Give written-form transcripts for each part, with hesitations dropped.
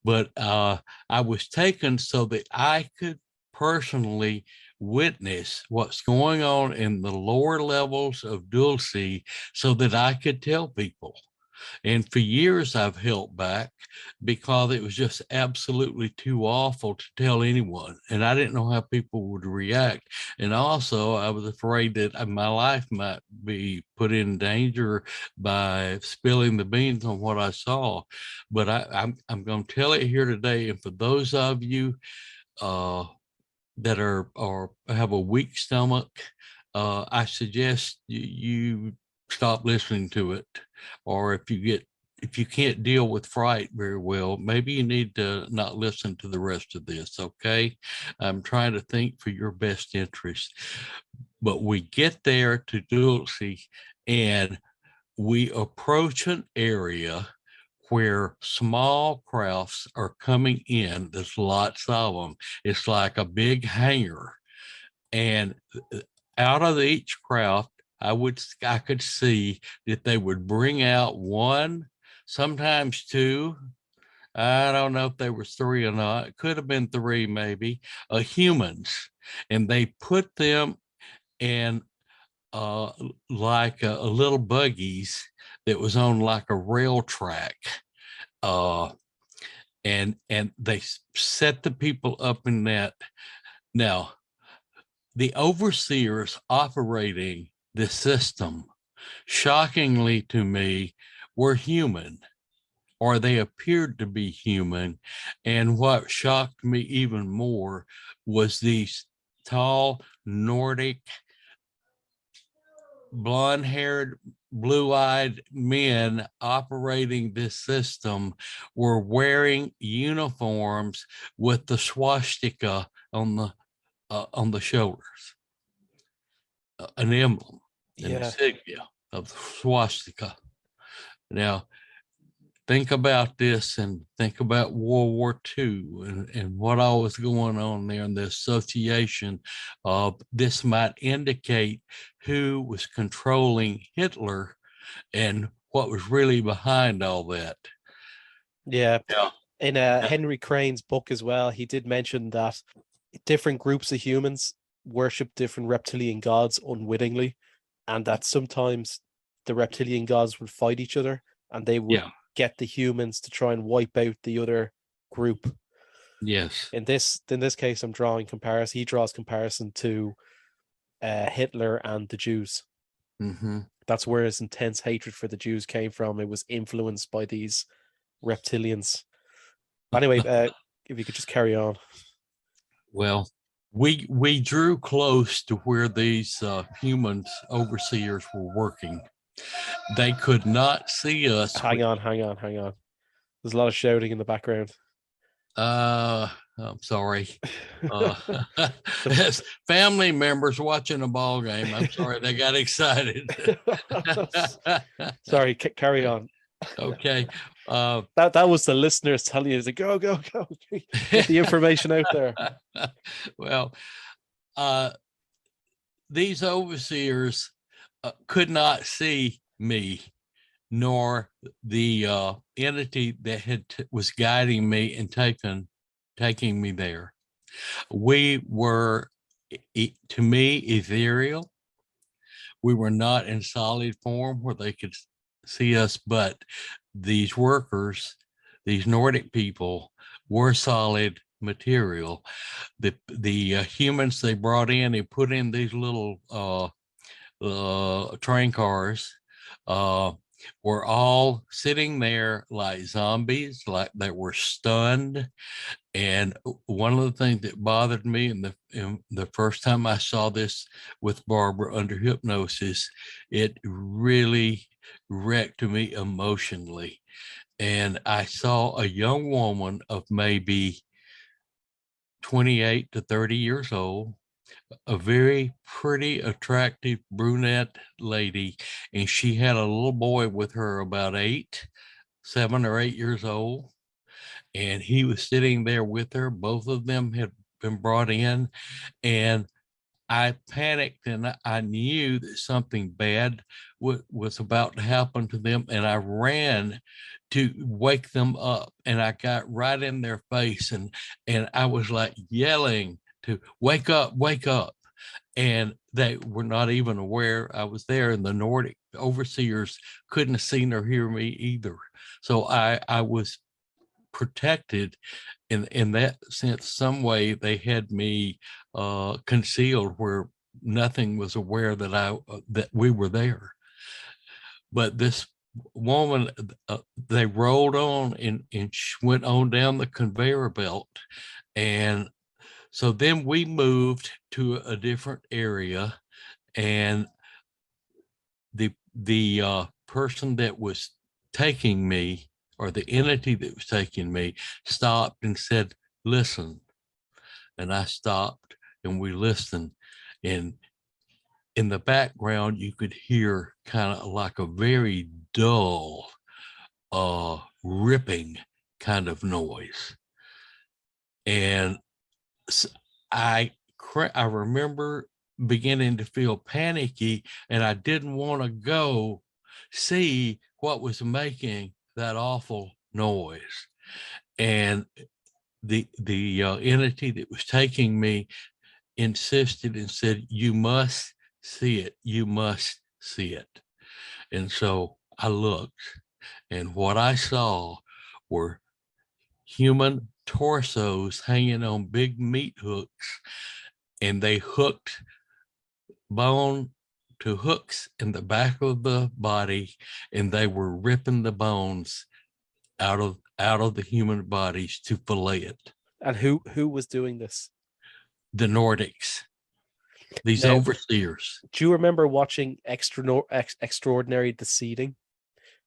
but I was taken so that I could personally witness what's going on in the lower levels of Dulce so that I could tell people. And for years, I've held back because it was just absolutely too awful to tell anyone. And I didn't know how people would react. And also, I was afraid that my life might be put in danger by spilling the beans on what I saw. But I'm going to tell it here today. And for those of you uh, that are have a weak stomach, I suggest you stop listening to it. Or if you can't deal with fright very well, maybe you need to not listen to the rest of this. Okay, I'm trying to think for your best interest. But we get there to Dulce, and we approach an area where small crafts are coming in. There's lots of them. It's like a big hangar. And out of each craft, I could see that they would bring out one, sometimes two. I don't know if there was three or not. It could have been three, maybe, humans. And they put them in uh, like a little buggies that was on like a rail track. Uh, and they set the people up in that. Now, the overseers operating the system, shockingly to me, were human, or they appeared to be human. And what shocked me even more was these tall Nordic, blonde haired, blue eyed men operating this system were wearing uniforms with the swastika on the shoulders, an emblem, an Yeah. insignia of the swastika. Now, think about this and think about World War II and what all was going on there and the association of this might indicate who was controlling Hitler and what was really behind all that. Yeah. Yeah. In Henry Crane's book as well, he did mention that different groups of humans worship different reptilian gods unwittingly, and that sometimes the reptilian gods would fight each other and they would Yeah. get the humans to try and wipe out the other group. Yes. In this case, I'm drawing comparison. He draws comparison to Hitler and the Jews. Mm-hmm. That's where his intense hatred for the Jews came from. It was influenced by these reptilians. Anyway, if you could just carry on. Well, we drew close to where these humans overseers were working. They could not see us. Hang on, hang on, hang on. There's a lot of shouting in the background. I'm sorry. Uh, as family members watching a ball game. I'm sorry, they got excited. Sorry, carry on. Okay. That was the listeners telling you to go, go, go. Get the information out there. Well, these overseers could not see me nor the entity that was guiding me and taking me there. We were, to me, ethereal. We were not in solid form where they could see us, but these workers, these Nordic people, were solid material. The humans they brought in, they put in these little train cars. Were all sitting there like zombies, like they were stunned. And one of the things that bothered me in the first time I saw this with Barbara under hypnosis, it really wrecked me emotionally. And I saw a young woman of maybe 28 to 30 years old, a very pretty, attractive brunette lady, and she had a little boy with her about 7 or 8 years old, and he was sitting there with her. Both of them had been brought in, and I panicked, and I knew that something bad was about to happen to them. And I ran to wake them up, and I got right in their face, and I was like yelling to wake up, wake up. And they were not even aware I was there. And the Nordic overseers couldn't have seen or hear me either. So I was protected in that sense. Some way they had me concealed where nothing was aware that we were there. But this woman, they rolled on and went on down the conveyor belt. And so then we moved to a different area, and the person that was taking me, or the entity that was taking me, stopped and said, "Listen." And I stopped, and we listened. And in the background, you could hear kind of like a very dull, ripping kind of noise. And I remember beginning to feel panicky, and I didn't want to go see what was making that awful noise. And the entity that was taking me insisted and said, "You must see it. You must see it." And so I looked, and what I saw were human torsos hanging on big meat hooks, and they hooked bone to hooks in the back of the body, and they were ripping the bones out of the human bodies to fillet it. And who was doing this? The Nordics, these Now, overseers. do you remember watching Extraordinary Seeding?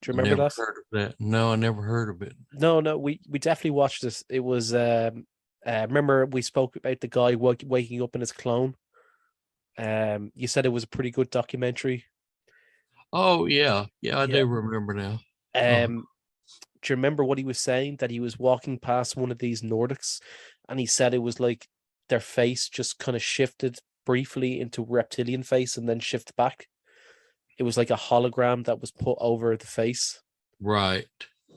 Do you remember Never that? heard of that. No, I never heard of it. No, we definitely watched this. It was remember we spoke about the guy waking up in his clone. You said it was a pretty good documentary. Oh yeah, I Yeah. do remember now. Do you remember what he was saying? That he was walking past one of these Nordics, and he said it was like their face just kind of shifted briefly into reptilian face and then shift back. It was like a hologram that was put over the face. Right.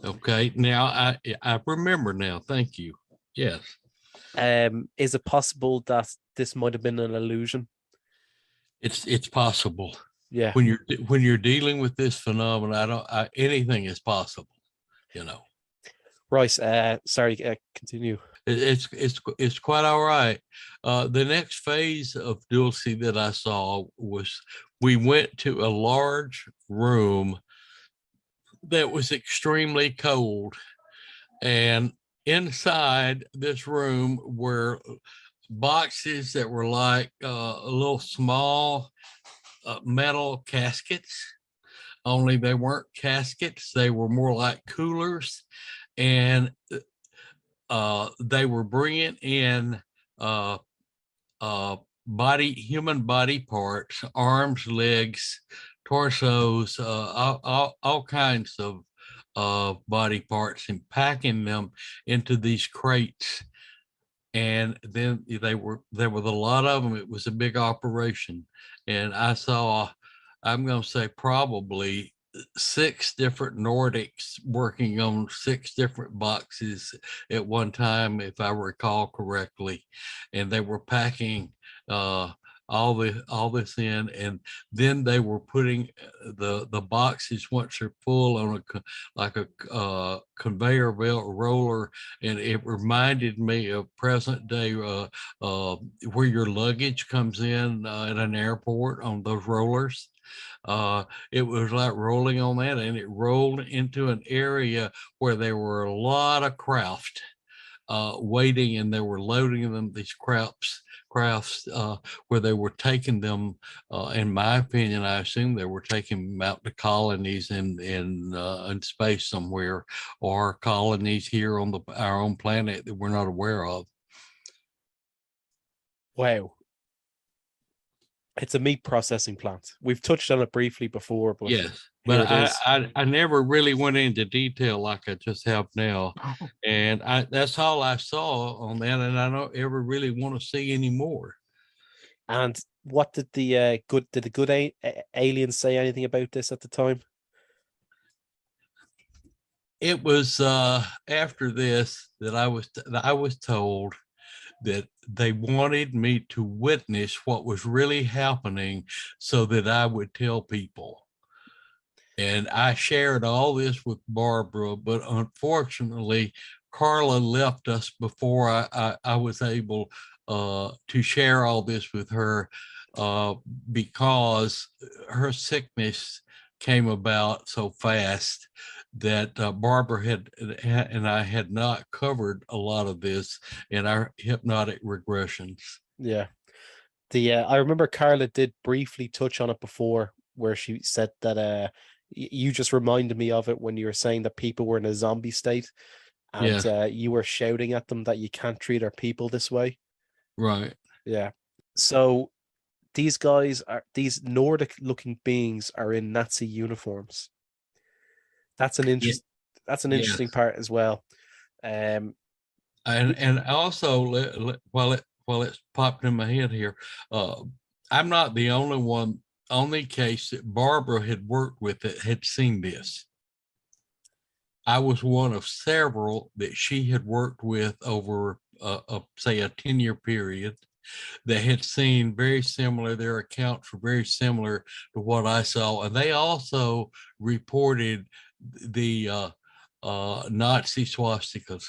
Okay. Now I remember now. Thank you. Yes. Is it possible that this might have been an illusion? It's possible. Yeah. When you're dealing with this phenomenon, anything is possible. Right. Sorry. Continue. It's quite all right. The next phase of Dulce that I saw was, we went to a large room that was extremely cold, and inside this room were boxes that were like a little small metal caskets, only they weren't caskets, they were more like coolers. And they were bringing in human body parts, arms, legs, torsos, all kinds of body parts, and packing them into these crates. And then there was a lot of them. It was a big operation. And I saw, I'm going to say probably 6 different Nordics working on 6 different boxes at one time, if I recall correctly. And they were packing all this in, and then they were putting the boxes, once they're full, on a conveyor belt roller. And it reminded me of present day where your luggage comes in at an airport on those rollers. It was like rolling on that, and it rolled into an area where there were a lot of craft waiting, and they were loading them, these crafts where they were taking them, in my opinion, I assume they were taking them out to colonies in space somewhere, or colonies here on our own planet that we're not aware of. Wow. It's a meat processing plant. We've touched on it briefly before, but yes, but it is. I never really went into detail like I just have now. And that's all I saw on that, and I don't ever really want to see anymore. And what did the good aliens say anything about this at the time? It was after this that I was told that they wanted me to witness what was really happening so that I would tell people. And I shared all this with Barbara, but unfortunately, Carla left us before I was able to share all this with her because her sickness came about so fast that Barbara and I had not covered a lot of this in our hypnotic regressions. Yeah. I remember Carla did briefly touch on it before, where she said that you just reminded me of it when you were saying that people were in a zombie state, and Yes, you were shouting at them that you can't treat our people this way. right. Yeah. So these Nordic looking beings are in Nazi uniforms. That's an Yeah, interest that's an yes. interesting part as well. Um And also while it's popped in my head here, uh, I'm not the only case that Barbara had worked with that had seen this. I was one of several that she had worked with over say a 10-year period that had seen very similar. Their accounts were very similar to what I saw, and they also reported the Nazi swastikas.